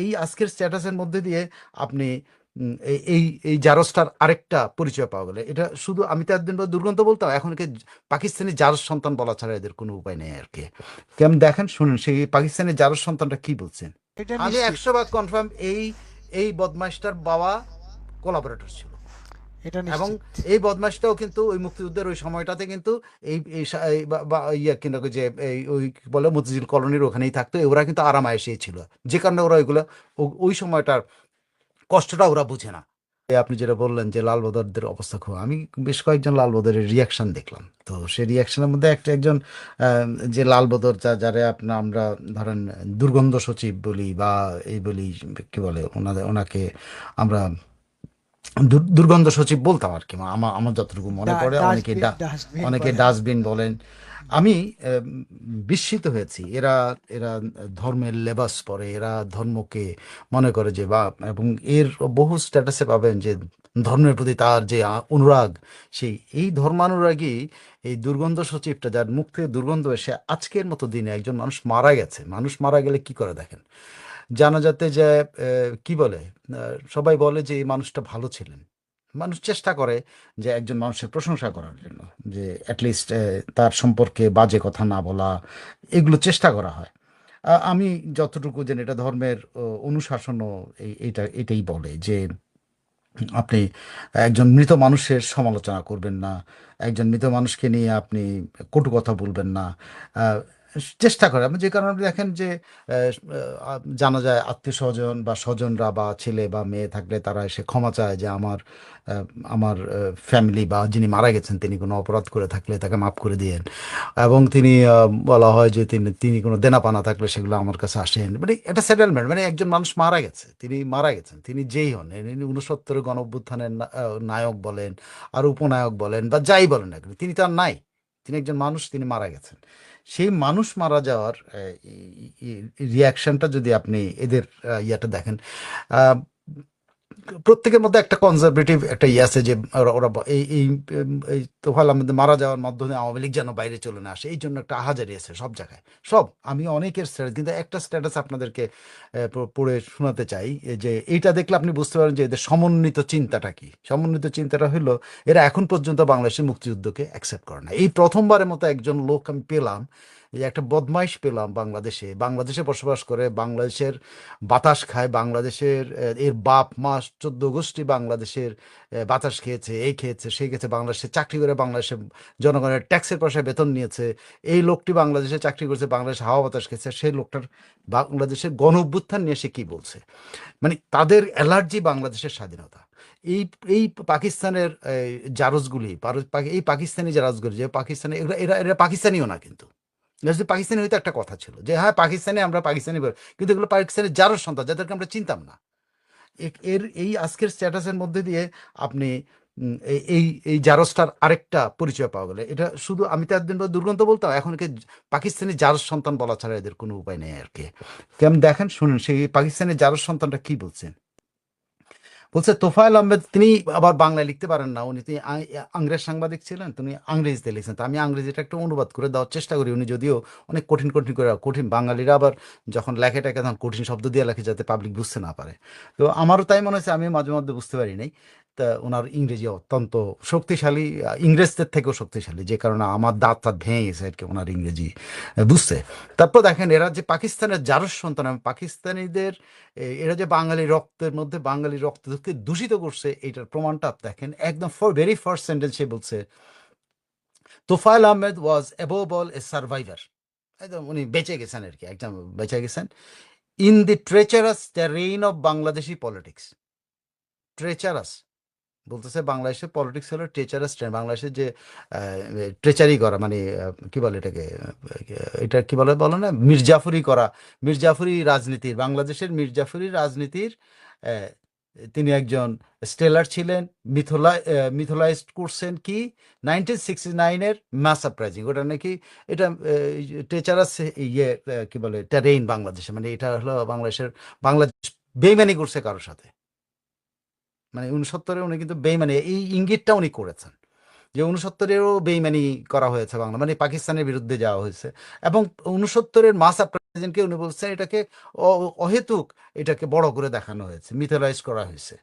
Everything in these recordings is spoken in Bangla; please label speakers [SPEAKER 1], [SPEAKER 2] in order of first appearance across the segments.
[SPEAKER 1] এই আজকের স্ট্যাটাসের মধ্যে দিয়ে আপনি এই এই এই জারজটার আরেকটা পরিচয় পাওয়া গেলে, এটা শুধু আমি তো একদিন দুর্গন্ধ বলতাম, এখন একে পাকিস্তানি জারজ সন্তান বলা ছাড়া এদের কোনো উপায় নেই আর কি। কেমন দেখেন, শুনুন সেই পাকিস্তানি জারজ সন্তানটা কি বলছেন।
[SPEAKER 2] এটা
[SPEAKER 1] আমি
[SPEAKER 2] নিশ্চিত।
[SPEAKER 1] 100 ভাগ কনফার্ম এই এই বদমাইশটার বাবা কোলাবোরেটর ছিল।
[SPEAKER 2] এটা
[SPEAKER 1] এবং
[SPEAKER 2] নিশ্চিত।
[SPEAKER 1] এই বদমাশটাও কিন্তু ওই মুক্তিযুদ্ধের ওই সময়টাতে কিন্তু এই এই সা- এই বা- বা ইয়ে কিন্তু যে এই ওই কি বলে মতিঝিল কলোনির ওখানেই থাকতো, ওরা কিন্তু আরামায়েশেই ছিল, যে কারণে ওরা ওইগুলো ওই সময়টার কষ্টটা ওরা বুঝে না। আপনি যেটা বললেন যে লাল বদরদের অবস্থা খুব, আমি বেশ কয়েকজন লাল বদরের রিয়াকশন দেখলাম, তো সেই রিয়াকশনের মধ্যে একজন যে লাল বদর যারা আপনার আমরা ধরেন দুর্গন্ধ সচিব বলি বা এই বলি, কি বলে ওনাকে আমরা দুর্গন্ধ সচিব বলতাম আর কি, আমার আমার যতটুকু মনে পড়ে,
[SPEAKER 2] ডাস্টবিন ডাস্টবিন
[SPEAKER 1] অনেকে
[SPEAKER 2] বলেন।
[SPEAKER 1] ডাস্টবিন বলেন। আমি বিস্মিত হয়েছি, এরা এরা ধর্মের লেবাস পরে, এরা ধর্মকে মনে করে যে বা, এবং এর বহু স্ট্যাটাসে পাবেন যে ধর্মের প্রতি তার যে অনুরাগ, সেই এই ধর্মানুরাগী এই দুর্গন্ধ সচিবটা, যার মুখ থেকে দুর্গন্ধ এসে আজকের মতো দিনে একজন মানুষ মারা গেছে, মানুষ মারা গেলে কি করে দেখেন, জানাজাতে যে কি বলে, সবাই বলে যে এই মানুষটা ভালো ছিলেন। মানুষ চেষ্টা করে যে একজন মানুষের প্রশংসা করার জন্য, যে অ্যাটলিস্ট তার সম্পর্কে বাজে কথা না বলা, এগুলো চেষ্টা করা হয়। আমি যতটুকু জানি এটা ধর্মের অনুশাসনও এটাই বলে যে আপনি একজন মৃত মানুষের সমালোচনা করবেন না, একজন মৃত মানুষকে নিয়ে আপনি কটু কথা বলবেন না। আহ, চেষ্টা করে আপনি, যে কারণে আপনি দেখেন যে জানা যায় আত্মীয় স্বজন বা স্বজনরা বা ছেলে বা মেয়ে থাকলে তারা এসে ক্ষমা চায় যে আহ, আমার ফ্যামিলি বা যিনি মারা গেছেন তিনি কোনো অপরাধ করে থাকলে তাকে মাফ করে দিয়েন। এবং তিনি বলা হয় যে তিনি তিনি কোনো দেনাপানা থাকলে সেগুলো আমার কাছে আসেন, মানে একটা সেটেলমেন্ট, মানে একজন মানুষ মারা গেছে, তিনি মারা গেছেন, তিনি যেই হন, তিনি 69 গণ অভ্যুত্থানের নায়ক বলেন আর উপনায়ক বলেন বা যাই বলেন না কেন, তিনি তো আর নাই, তিনি একজন মানুষ, তিনি মারা গেছেন। সেই মানুষ মারা যাওয়ার রিয়াকশনটা যদি আপনি এদের ইয়েটা দেখেন, প্রত্যেকের মধ্যে একটা কনজারভেটিভ একটা ইয়ে আছে যে ওরা ওরা এই এই এই তোফায়েল আহমেদ মারা যাওয়ার মাধ্যমে আওয়ামী লীগ যেন বাইরে চলে না আসে, এই জন্য একটা আহাজারি আছে সব জায়গায়। সব আমি অনেকের স্ট্যাটাস, কিন্তু একটা স্ট্যাটাস আপনাদেরকে পড়ে শোনাতে চাই, যে এইটা দেখলে আপনি বুঝতে পারেন যে এদের সমন্বিত চিন্তাটা কি। সমন্বিত চিন্তাটা হলো, এরা এখন পর্যন্ত বাংলাদেশের মুক্তিযুদ্ধকে অ্যাকসেপ্ট করে না। এই প্রথমবারের মতো একজন লোক আমি পেলাম, এই যে একটা বদমাইশ পেলাম বাংলাদেশে, বাংলাদেশে বসবাস করে, বাংলাদেশের বাতাস খায়, বাংলাদেশের এর বাপ মা 14 গোষ্ঠী বাংলাদেশের বাতাস খেয়েছে, এই খেয়েছে সেই খেয়েছে, বাংলাদেশে চাকরি করে বাংলাদেশের জনগণের ট্যাক্সের পয়সায় বেতন নিয়েছে, এই লোকটি বাংলাদেশে চাকরি করেছে, বাংলাদেশে হাওয়া বাতাস খেয়েছে, সেই লোকটার বাংলাদেশের গণ অভ্যুত্থান নিয়ে সে কি বলছে, মানে তাদের অ্যালার্জি বাংলাদেশের স্বাধীনতা। এই এই পাকিস্তানের জারজগুলি, এই পাকিস্তানি জারজগুলি, যে পাকিস্তানি, এরা এরা এরা পাকিস্তানিও না কিন্তু। এটা যদি পাকিস্তানি হইতো একটা কথা ছিল যে হ্যাঁ পাকিস্তানি, আমরা পাকিস্তানি কিন্তু এগুলো পাকিস্তানের জারজ সন্তান যাদেরকে আমরা চিনতাম না। এর এই আজকের স্ট্যাটাসের মধ্যে দিয়ে আপনি এই এই জারজটার আরেকটা পরিচয় পাওয়া গেলে, এটা শুধু আমি তো একদিন দুর্গন্ধ বলতাম, এখন একে পাকিস্তানি জারজ সন্তান বলা ছাড়া এদের কোনো উপায় নেই আর কি। কেমন দেখেন, শুনুন সেই পাকিস্তানি জারজ সন্তানটা কি বলছেন। বলছে তোফায়েল আহমেদ, তিনি আবার বাংলায় লিখতে পারেন না, উনি তিনি আংরেজ সাংবাদিক ছিলেন, তিনি আংরেজিতে লিখছেন, তো আমি আংরেজিটা একটু অনুবাদ করে দেওয়ার চেষ্টা করি, উনি যদিও অনেক কঠিন কঠিন করে, কঠিন বাঙালিরা আবার যখন লেখেটাকে তখন কঠিন শব্দ দিয়ে লেখে যাতে পাবলিক বুঝতে না পারে। তো আমারও তাই মনে হচ্ছে, আমি মাঝে মধ্যে বুঝতে পারি নাই। তা ওনার ইংরেজি অত্যন্ত শক্তিশালী, ইংরেজদের থেকেও শক্তিশালী, যে কারণে আমার দাঁত টাত ভেঙে গেছে আর কি ওনার ইংরেজি বুঝতে। তারপর দেখেন এরা যে পাকিস্তানের জারজ সন্তান, পাকিস্তানিদের এরা যে বাঙালি রক্তের মধ্যে বাঙালি রক্তকে দূষিত করছে, এটার প্রমাণটা আপনি দেখেন, একদম ভেরি ফার্স্ট সেন্টেন্স সে বলছে তোফায়েল আহমেদ ওয়াজ অ্যাবভ অল এ সার্ভাইভার, একদম উনি বেঁচে গেছেন আর কি, একদম বেঁচে গেছেন in the treacherous terrain of Bangladeshi politics. Treacherous বলতেছে বাংলাদেশের পলিটিক্স হলো ট্রেচারাস, বাংলাদেশের যে ট্রেচারি করা, মানে কি বলে এটাকে, এটা কি বলে বলো না, মির্জাফরি করা, মির্জাফরি রাজনীতির, বাংলাদেশের মির্জাফরি রাজনীতির আহ, তিনি একজন স্টেলার ছিলেন। মিথোলাইজড করছেন কি 1969-এর মাস আপরাইজিং, ওটা নাকি এটা ট্রেচারাস ইয়ে কি বলে টেরেইন বাংলাদেশে, মানে এটা হলো বাংলাদেশের, বাংলাদেশ বেইমানি করছে কারোর সাথে, মানে 69-এ উনি কিন্তু বেইমানি এই ইঙ্গিতটা উনি করেছেন। যে 69-এরও বেইমানি করা হয়েছে বাংলা, মানে পাকিস্তানের বিরুদ্ধে যাওয়া হয়েছে। এবং 69-এর মাস আফটার প্রেসিডেন্টকে উনি বলছেন এটাকে অহেতুক এটাকে বড় করে দেখানো হয়েছে, মিথেলাইজ করা হয়েছে।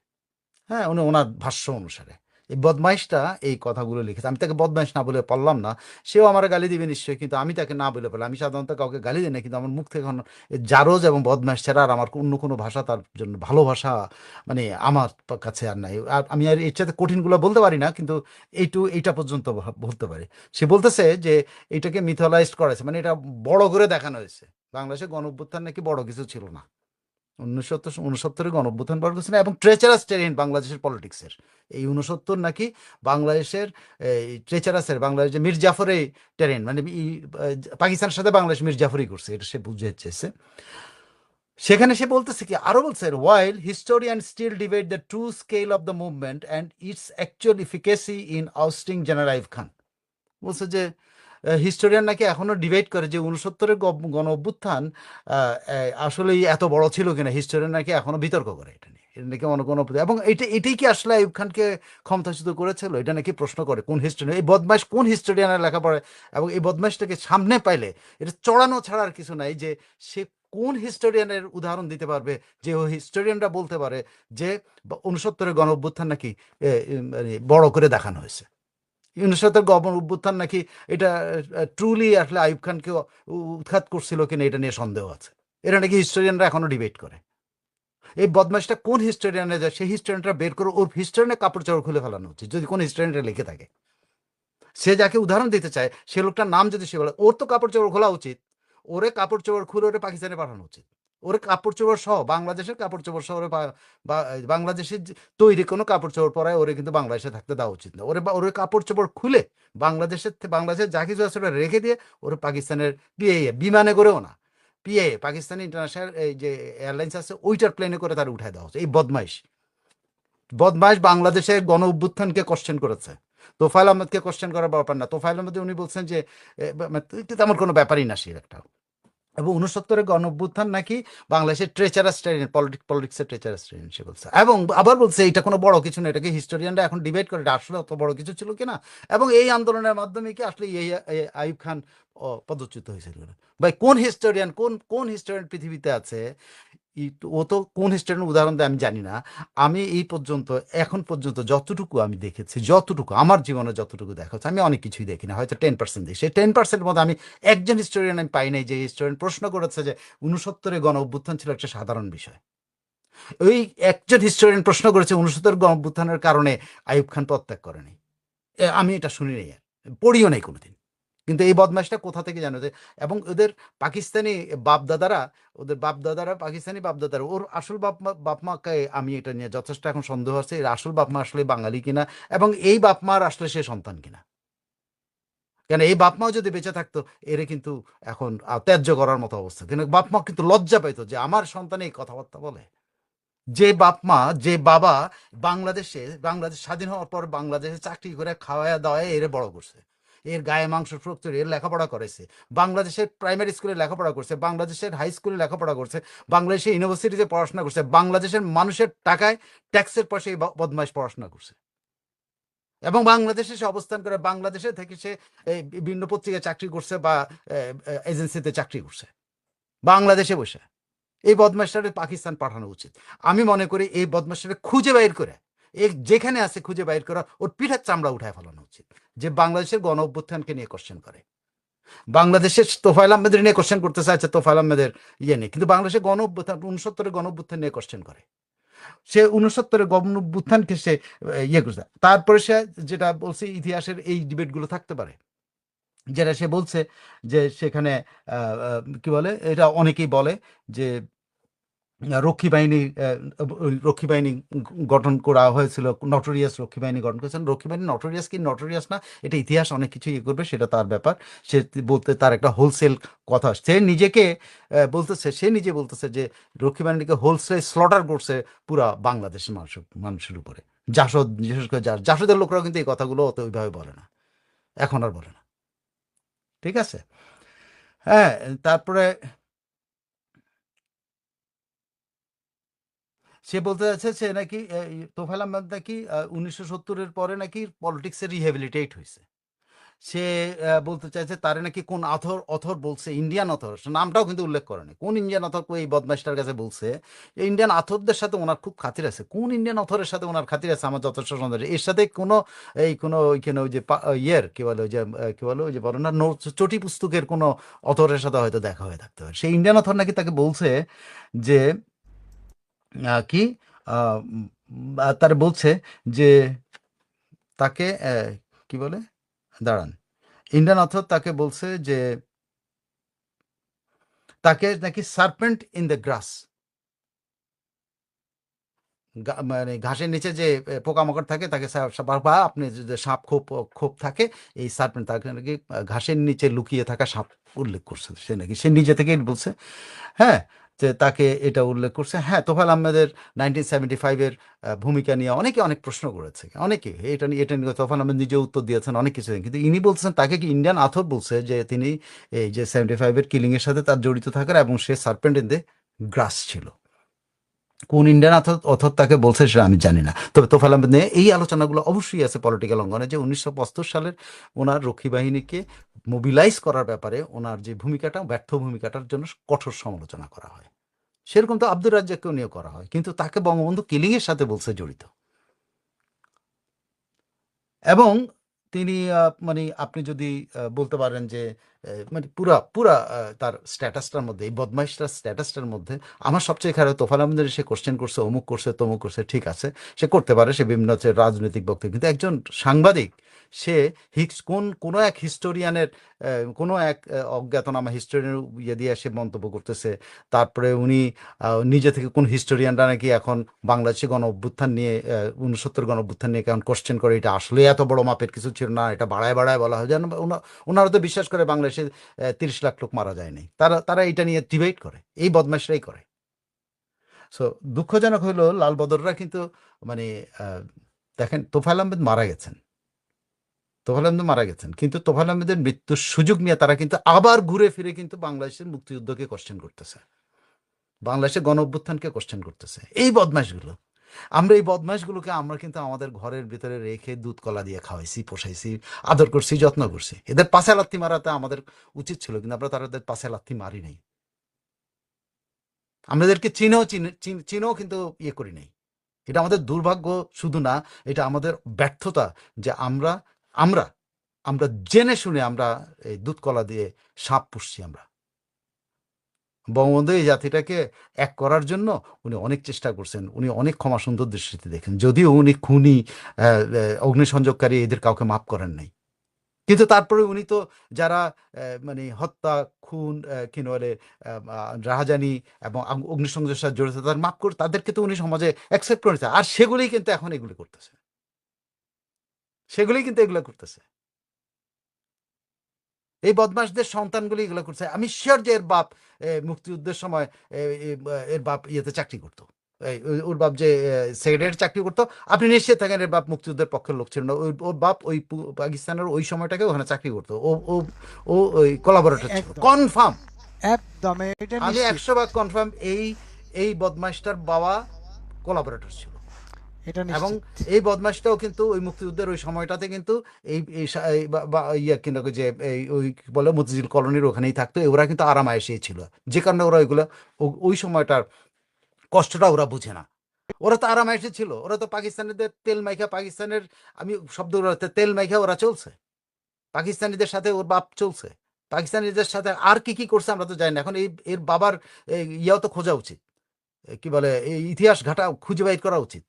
[SPEAKER 1] হ্যাঁ, উনি ওনার ভাষ্য অনুসারে এই বদমাইশটা এই কথাগুলো লিখেছে। আমি তাকে বদমাইশ না বলে পারলাম না, সেও আমার গালি দিবে নিশ্চয়ই, কিন্তু আমি তাকে না বলে পেলাম। আমি সাধারণত কাউকে গালি দিই না, কিন্তু আমার মুখ থেকে এখন জারজ এবং বদমাইশ ছাড়া আর আমার অন্য কোনো ভাষা তার জন্য ভালো ভাষা মানে আমার কাছে আর নাই। আর আমি আর এর সাথে কঠিনগুলো বলতে পারি না, কিন্তু এইটা পর্যন্ত বলতে পারি। সে বলতেছে যে এটাকে মিথলাইজড করেছে, মানে এটা বড় করে দেখানো হয়েছে। বাংলাদেশে গণ অভ্যুত্থান নাকি বড় কিছু ছিল না, 1969 গণ অভ্যুত্থান বড় কিছু না, এবং ট্রেচারাস টেরিন বাংলাদেশের পলিটিক্সের। এই 69 নাকি বাংলাদেশের এই ট্রেচারাসের বাংলাদেশ যে মীর জাফরের টেরেন, মানে পাকিস্তানের সাথে বাংলাদেশ মীর জাফরই করছে, এটা সে বুঝে চেয়েছে। সেখানে সে বলতেছে কি, আরো বলছে, while historian still debate the true scale of the movement and its actual efficacy in ousting general Ayub Khan. বলছে যে হিস্টোরিয়ান নাকি এখনো ডিবেট করে যে 69-এর গণ অভ্যুত্থান আসলেই এত বড় ছিল কিনা। হিস্টোরিয়ান নাকি এখনো বিতর্ক করে এটা নিয়ে, এটা নাকি অন্য কোনো, এবং এটাই কি আসলে আইয়ুব খানকে ক্ষমতাচ্যুত করেছিল, এটা নাকি প্রশ্ন করে কোন হিস্টোরিয়ান, এই বদমাইশ কোন হিস্টোরিয়ানের লেখাপড়ে। এবং এই বদমাইশটাকে সামনে পাইলে এটা চড়ানো ছাড়া আর কিছু নাই, যে সে কোন হিস্টোরিয়ানের উদাহরণ দিতে পারবে, যে ও হিস্টোরিয়ানরা বলতে পারে যে 69-এর গণ অভ্যুত্থান নাকি মানে বড় করে দেখানো হয়েছে। 69-এর গণ অভ্যুত্থান নাকি এটা ট্রুলি আসলে আইয়ুব খানকে উৎখাত করছিল কিনা, এটা নিয়ে সন্দেহ আছে। এরা নাকি হিস্টোরিয়ানরা এখনো ডিবেট করে। এই বদমাইশটা কোন হিস্টোরিয়ানে যায়, সেই হিস্টোরিয়ানটা বের করে ওর হিস্টোরিয়ানের কাপড় চোপড় খুলে ফেলানো উচিত, যদি কোন হিস্টোরিয়ানটা লিখে থাকে। সে যাকে উদাহরণ দিতে চায় সে লোকটার নাম যদি সে বলে, ওর তো কাপড় চোপড় খোলা উচিত, ওরে কাপড় চোপড় খুলে ওরে পাকিস্তানে পাঠানো উচিত। ওরে কাপড় চোপড় সহ বাংলাদেশের কাপড় চোপড় সহ ওরে বাংলাদেশের তৈরি কোনো কাপড় চোপড় পরায় ওরে কিন্তু বাংলাদেশে থাকতে দেওয়া উচিত না। ওরে কাপড় চোপড় খুলে বাংলাদেশের যা কিছু আছে ওটা রেখে দিয়ে ওরে পাকিস্তানের বিমানে করেও না, পাকিস্তানি ইন্টারন্যাশনাল এই যে এয়ারলাইন্স আছে ওইটার প্লেনে করে তার উঠায় দেওয়া হচ্ছে। এই বদমাইশ বাংলাদেশের গণ অভ্যুত্থানকে কোশ্চেন করেছে, তোফায়েল আহমেদকে কোশ্চেন করার ব্যাপার না। তোফায়েল আহমেদ উনি বলছেন যে এটা তেমন কোনো ব্যাপারই না সে একটা। এবং 69-এর গণ অভ্যুত্থান নাকি বাংলাদেশের ট্রেচারাস ট্রেন, পলিটিক্সের ট্রেচারাস ট্রেন সে বলছে। এবং আবার বলছে এটা কোনো বড় কিছু না, এটাকে হিস্টোরিয়ানরা এখন ডিবেট করে এটা আসলে অত বড় কিছু ছিল কিনা, এবং এই আন্দোলনের মাধ্যমে কি আসলে এই আইয়ুব খান পদচ্যুত হয়েছিল। ভাই কোন হিস্টোরিয়ান, কোন হিস্টোরিয়ান পৃথিবীতে আছে, ও তো কোন হিস্টোরিয়ান উদাহরণ দেয় আমি জানি না। আমি এখন পর্যন্ত যতটুকু আমি দেখেছি, যতটুকু আমার জীবনে যতটুকু দেখা হচ্ছে, আমি অনেক কিছুই দেখি না, হয়তো 10% দেখি। সেই 10%-এর মধ্যে আমি একজন হিস্টোরিয়ান আমি পাই নাই যে হিস্টোরিয়ান প্রশ্ন করেছে যে 69-এ গণ অভ্যুত্থান ছিল একটা সাধারণ বিষয়। ওই একজন হিস্টোরিয়ান প্রশ্ন করেছে 69-এর গণ অভ্যুত্থানের কারণে আইয়ুব খান পদত্যাগ করেনি। আমি এটা শুনি নাই, আর পড়িও নাই কোনোদিন। কিন্তু এই বদমাইশটা কোথা থেকে জানো যে, এবং ওদের পাকিস্তানি বাপদাদারা, পাকিস্তানি বাপদাদারা, ওর আসল বাপমাকে আমি এটা নিয়ে যথেষ্ট এখন সন্দেহ আছে, এর আসল বাপমা আসলে বাঙালি কিনা, এবং এই বাপমার আসলে সে সন্তান কিনা। কেন এই বাপমাও যদি বেঁচে থাকতো এরে কিন্তু এখন ত্যায্য করার মতো অবস্থা, কিন্তু বাপমা কিন্তু লজ্জা পাইতো যে আমার সন্তান এই কথাবার্তা বলে। যে বাবা বাংলাদেশ স্বাধীন হওয়ার পর বাংলাদেশে চাকরি করে খাওয়ায়া দাওয়ায় এরে বড় করছে, এর গায়ে মাংস ফ্রকচুর, এর লেখাপড়া করেছে, বাংলাদেশের প্রাইমারি স্কুলে লেখাপড়া করছে, বাংলাদেশের হাই স্কুলে লেখাপড়া করছে, বাংলাদেশের ইউনিভার্সিটিতে পড়াশোনা করছে, বাংলাদেশের মানুষের টাকায় ট্যাক্সের পয়সায় বদমাইশ পড়াশোনা করছে, এবং বাংলাদেশে সে অবস্থান করে বাংলাদেশে থেকে সে বিভিন্ন পত্রিকায় চাকরি করছে বা এজেন্সিতে চাকরি করছে বাংলাদেশে বসে। এই বদমাশটারে পাকিস্তান পাঠানো উচিত। আমি মনে করি এই বদমাশটারে খুঁজে বাইর করে, যেখানে আছে খুঁজে বাইর করা, ওর পিঠার চামড়া উঠায় ফেলানো উচিত, যে বাংলাদেশের গণ অভ্যুত্থানকে নিয়ে কোশ্চেন করে। বাংলাদেশের তোফায়েল আহমেদের নিয়ে কোশ্চেন করতে চাইছে, তোফায়েল আহমেদের নিয়ে, কিন্তু বাংলাদেশের গণ অভ্যুত্থান 69-এর গণ অভ্যুত্থান নিয়ে কোশ্চেন করে। সে 69-এর গণ অভ্যুত্থানকে সে করছে। তারপরে সে যেটা বলছে ইতিহাসের এই ডিবেটগুলো থাকতে পারে, যেটা সে বলছে যে সেখানে কি বলে, এটা অনেকেই বলে যে রক্ষী বাহিনী গঠন করা হয়েছিল, নটোরিয়াস রক্ষী বাহিনী গঠন করেছেন। রক্ষী বাহিনী নটোরিয়াস কি নটোরিয়াস না, এটা ইতিহাস অনেক কিছু করবে, সেটা তার ব্যাপার। সে বলতে তার একটা হোলসেল কথা, সে নিজে বলতেছে যে রক্ষী বাহিনীকে হোলসেল স্লটার করছে পুরা বাংলাদেশের মানুষের উপরে। বিশেষ করে জাসদের লোকরাও কিন্তু এই কথাগুলো অত ওইভাবে বলে না, এখন আর বলে না। ঠিক আছে। হ্যাঁ, তারপরে সে বলতে চাচ্ছে সে নাকি তোফায়েল আহমেদ নাকি 1970-এর পরে নাকি পলিটিক্সে রিহ্যাবিলিটেট হয়েছে। সে বলতে চাইছে তারে নাকি কোন অথর বলছে, ইন্ডিয়ান অথর, সে নামটাও কিন্তু উল্লেখ করেনি। কোন ইন্ডিয়ান অথর এই বদমাইশটার কাছে বলছে এই ইন্ডিয়ান অথরদের সাথে ওনার খুব খাতির আছে। কোন ইন্ডিয়ান অথরের সাথে ওনার খাতির আছে আমার যথেষ্ট সন্দেহ। এর সাথে কোনো কোনো ওইখানে ওই যে ইয়ের কি বলে ওই যে কি বলে ওই যে বলো না চটি পুস্তকের কোনো অথরের সাথে হয়তো দেখা হয়ে থাকতে পারে। সেই ইন্ডিয়ান অথর নাকি তাকে বলছে যে কি তার বলছে যে তাকে কি বলে, দাঁড়ান, ইন্ডিয়ান অথর তাকে বলছে যে তাকে নাকি সার্পেন্ট ইন দ্য গ্রাস, মানে ঘাসের নিচে যে পোকামাকড় থাকে তাকে বা আপনি যে সাপ খোপ খোপ থাকে, এই সার্পেন্ট তাকে নাকি ঘাসের নিচে লুকিয়ে থাকা সাপ উল্লেখ করছে সে নাকি, সে নিজে থেকেই বলছে। হ্যাঁ, যে তাকে এটা উল্লেখ করছে। হ্যাঁ, তোফায়েল আহমেদের 1975-এর ভূমিকা নিয়ে অনেকে অনেক প্রশ্ন করেছে, অনেকে এটা নিয়ে তোফায়েল আহমেদ নিজে উত্তর দিয়েছেন অনেক কিছু, কিন্তু ইনি বলছেন তাকে কি ইন্ডিয়ান আথর বলছে যে তিনি এই যে 75-এর কিলিংয়ের সাথে তার জড়িত থাকার, এবং সে সার্পেন্ট ইন দ্য গ্রাস ছিল। কোন ইন্ডিয়ান অথর তাকে বলছে সেটা আমি জানি না, তবে তোফায়েল আহমেদ নিয়ে এই আলোচনাগুলো অবশ্যই আছে পলিটিক্যাল অঙ্গনে, যে 1975 সালের ওনার রক্ষী বাহিনীকে মোবিলাইজ করার ব্যাপারে ওনার যে ভূমিকাটা, ব্যর্থ ভূমিকাটার জন্য কঠোর সমালোচনা করা হয়। সেরকম তো আব্দুর রাজ্জাককেও নিয়ে করা হয়, কিন্তু তাকে বঙ্গবন্ধু কিলিংয়ের সাথে বলছে জড়িত। এবং তিনি মানে আপনি যদি বলতে পারেন যে মানে পুরা পুরা তার স্ট্যাটাসটার মধ্যে, এই বদমাইশটার স্ট্যাটাসটার মধ্যে আমার সবচেয়ে খারাপ তোফায়েল আহমেদের, সে কোশ্চেন করছে, অমুক করছে, তমুক করছে, ঠিক আছে, সে করতে পারে, সে বিভিন্ন হচ্ছে রাজনৈতিক বক্তব্য, কিন্তু একজন সাংবাদিক সে কোনো এক হিস্টোরিয়ানের কোনো এক অজ্ঞাতনামা হিস্টোরিয়ানের ইয়ে দিয়ে সে মন্তব্য করতেছে। তারপরে উনি নিজে থেকে কোন হিস্টোরিয়ানরা নাকি এখন বাংলাদেশে গণ অভ্যুত্থান নিয়ে 69 গণ অভ্যুত্থান নিয়ে কেমন কোশ্চেন করে, এটা আসলে এত বড় মাপের কিছু ছিল না, এটা বাড়ায় বাড়ায় বলা হয়, যেন ওনারা তো বিশ্বাস করে বাংলাদেশে 30 লাখ লোক মারা যায়নি, তারা তারা এটা নিয়ে ডিবেট করে, এই বদমাশরাই করে। সো দুঃখজনক হইলো লাল বদররা কিন্তু মানে আহ, দেখেন তোফায়েল আহমেদ মারা গেছেন, তোফায়েল আহমেদ মারা গেছেন, কিন্তু তোফায়েল আহমেদের মৃত্যুর সুযোগ নিয়ে তারা কিন্তু আবার ঘুরে ফিরে কিন্তু বাংলাদেশের মুক্তিযুদ্ধকে কোশ্চেন করতেছে, বাংলাদেশের গণ অভ্যুত্থানকে কোশ্চেন করতেছে এই বদমাশগুলো। আমরা এই বদমাশগুলোকে আমরা কিন্তু আমাদের ঘরের ভিতরে রেখে দুধ কলা দিয়ে খাওয়াইছি, পোষাইছি, আদর করছি, যত্ন করছি। এদের পাশে লাথি মারাতে আমাদের উচিত ছিল, কিন্তু আমরা তাদের পাশে লাথি মারি নাই। আমাদেরকে চিনেও কিন্তু ইয়ে করি নাই। এটা আমাদের দুর্ভাগ্য শুধু না, এটা আমাদের ব্যর্থতা, যে আমরা আমরা আমরা জেনে শুনে আমরা এই দুধ কলা দিয়ে সাপ পুষছি। আমরা বঙ্গবন্ধু এই জাতিটাকে এক করার জন্য উনি অনেক চেষ্টা করছেন, উনি অনেক ক্ষমা সুন্দর দৃষ্টিতে দেখেন, যদিও উনি খুনি, অগ্নিসংযোগকারী, এদের কাউকে মাফ করেন নাই, কিন্তু তারপরে উনি তো যারা মানে হত্যা, খুন, কি বলে, রাহাজানি এবং অগ্নিসংযোগের সাথে জড়িত, তাদের মাফ করে তাদেরকে তো উনি সমাজে অ্যাকসেপ্ট করেছে, আর সেগুলোই কিন্তু এখন এগুলি করতেছে, সেগুলোই কিন্তু এগুলো করতেছে, এই বদমাশদের সন্তানগুলি এগুলো করছে। আমি শিওর যে এর বাপ মুক্তিযুদ্ধের সময় এর বাপ ইয়েতে চাকরি করতো, ওর বাপ যে সেক্রেটারি চাকরি করতো, আপনি নিশ্চিত থাকেন এর বাপ মুক্তিযুদ্ধের পক্ষের লোক ছিল না। ওর বাপ ওই পাকিস্তানের ওই সময়টাকে ওখানে চাকরি করতো, ও ও ও ওই কোলাবোরেটর ছিল,
[SPEAKER 2] একদম
[SPEAKER 1] কনফার্ম।
[SPEAKER 2] একদম এটা
[SPEAKER 1] আমি
[SPEAKER 2] নিশ্চিত,
[SPEAKER 1] 100 ভাগ কনফার্ম এই বদমাশটার বাবা কোলাবোরেটর ছিল।
[SPEAKER 2] এটা
[SPEAKER 1] এবং
[SPEAKER 2] নিশ্চিত।
[SPEAKER 1] এই বদমাশটাও কিন্তু ওই মুক্তিযুদ্ধের ওই সময়টাতে কিন্তু এই এই সা- এই ইয়া কিন্তু যে এই ওই কি বলে মতিঝিল কলোনির ওখানেই থাকতো, ওরা কিন্তু আরাম আয়েসেই ছিল, যে কারণে ওরা ওইগুলো ওই সময়টার কষ্টটা ওরা বুঝে না। ওরা তো আরাম আয়েসে ছিল, ওরা তো পাকিস্তানিদের তেল মাইখা, পাকিস্তানের আমি শব্দ তেল মাইখা ওরা চলছে, পাকিস্তানিদের সাথে ওর বাপ চলছে, পাকিস্তানিদের সাথে আর কি কি করছে আমরা তো জানি না। এখন এর বাবার ইয়াও তো খোঁজা উচিত, কি বলে এই ইতিহাস ঘাটা খুঁজে বাইর করা উচিত।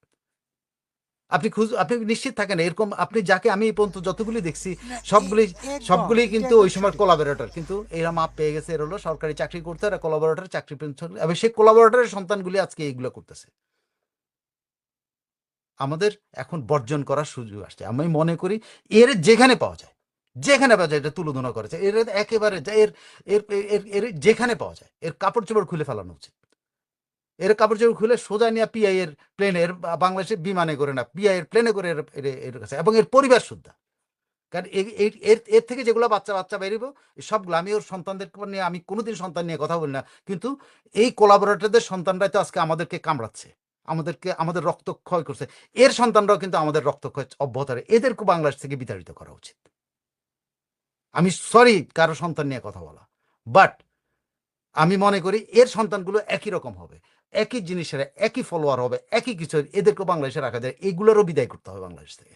[SPEAKER 1] আপনি নিশ্চিত থাকেন এরকম, আপনি যাকে আমি এই পর্যন্ত যতগুলি দেখছি
[SPEAKER 2] না
[SPEAKER 1] সবগুলি
[SPEAKER 2] একদম
[SPEAKER 1] সবগুলি
[SPEAKER 2] এটা
[SPEAKER 1] কিন্তু ওই
[SPEAKER 2] একদম
[SPEAKER 1] সময়
[SPEAKER 2] সঠিক।
[SPEAKER 1] কোলাবোরেটর, কিন্তু এরা মাপ পেয়ে গেছে, এর হলো সরকারি চাকরি করতে, এরা কোলাবোরেটর চাকরি পেনশন, এবং সেই কোলাবোরেটরের সন্তানগুলি আজকে এইগুলো করতেছে। আমাদের এখন বর্জন করার সুযোগ আসছে, আমি মনে করি এর যেখানে পাওয়া যায়, যেখানে পাওয়া যায় এটা তুলোধনা করেছে, এর একেবারে এর এর এর এর যেখানে পাওয়া যায় এর কাপড় চোপড় খুলে ফেলানো উচিত, এর কাপড় চোপড় খুলে সোজা নিয়ে পিআই এর প্লেনে, এর বাংলাদেশের বিমানে করে না, পিআই এর প্লেনে করে এর কাছে, এবং এর পরিবার শুদ্ধা। কারণ এর এর থেকে যেগুলো বাচ্চা বাচ্চা বেরিয়েবো, সবগুলো আমি ওর সন্তানদের নিয়ে, আমি কোনোদিন সন্তান নিয়ে কথা বলি না, কিন্তু এই কোলাবোরেটরদের সন্তানরাই তো আজকে আমাদেরকে কামড়াচ্ছে। আমাদেরকে আমাদের রক্তক্ষয় করছে। এর সন্তানরাও কিন্তু আমাদের রক্তক্ষয় অব্যাহত রাখে। এদেরকে বাংলাদেশ থেকে বিতাড়িত করা উচিত। আমি সরি কারো সন্তান নিয়ে কথা বলা। বাট আমি মনে করি এর সন্তানগুলো একই রকম হবে। একই জিনিসের একই ফলোয়ার হবে, একই কিছু এদেরকেও বাংলাদেশে রাখা যায়। এগুলোরও বিদায় করতে হবে বাংলাদেশ থেকে।